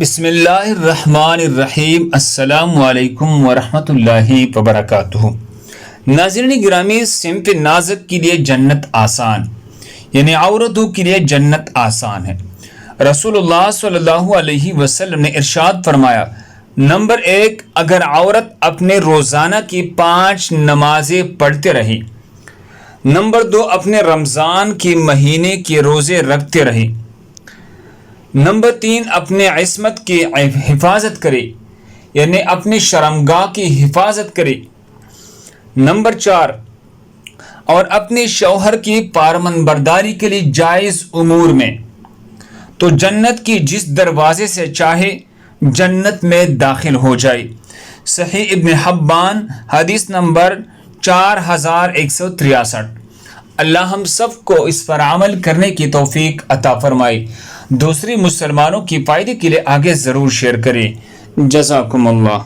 بسم اللہ الرحمن الرحیم۔ السلام علیکم ورحمۃ اللہ وبرکاتہ۔ ناظرین گرامی، صنف نازک کے لیے جنت آسان، یعنی عورتوں کے لیے جنت آسان ہے۔ رسول اللہ صلی اللہ علیہ وسلم نے ارشاد فرمایا، نمبر 1، اگر عورت اپنے روزانہ کی 5 نمازیں پڑھتے رہی۔ نمبر 2، اپنے رمضان کے مہینے کے روزے رکھتے رہی۔ نمبر 3، اپنے عصمت کی حفاظت کرے، یعنی اپنی شرمگاہ کی حفاظت کرے۔ نمبر 4، اور اپنے شوہر کی فرمانبرداری کے لیے جائز امور میں، تو جنت کی جس دروازے سے چاہے جنت میں داخل ہو جائے۔ صحیح ابن حبان، حدیث نمبر 4163۔ اللہ ہم سب کو اس پر عمل کرنے کی توفیق عطا فرمائے۔ دوسری مسلمانوں کی فائدے کے لیے آگے ضرور شیئر کریں۔ جزاکم اللہ۔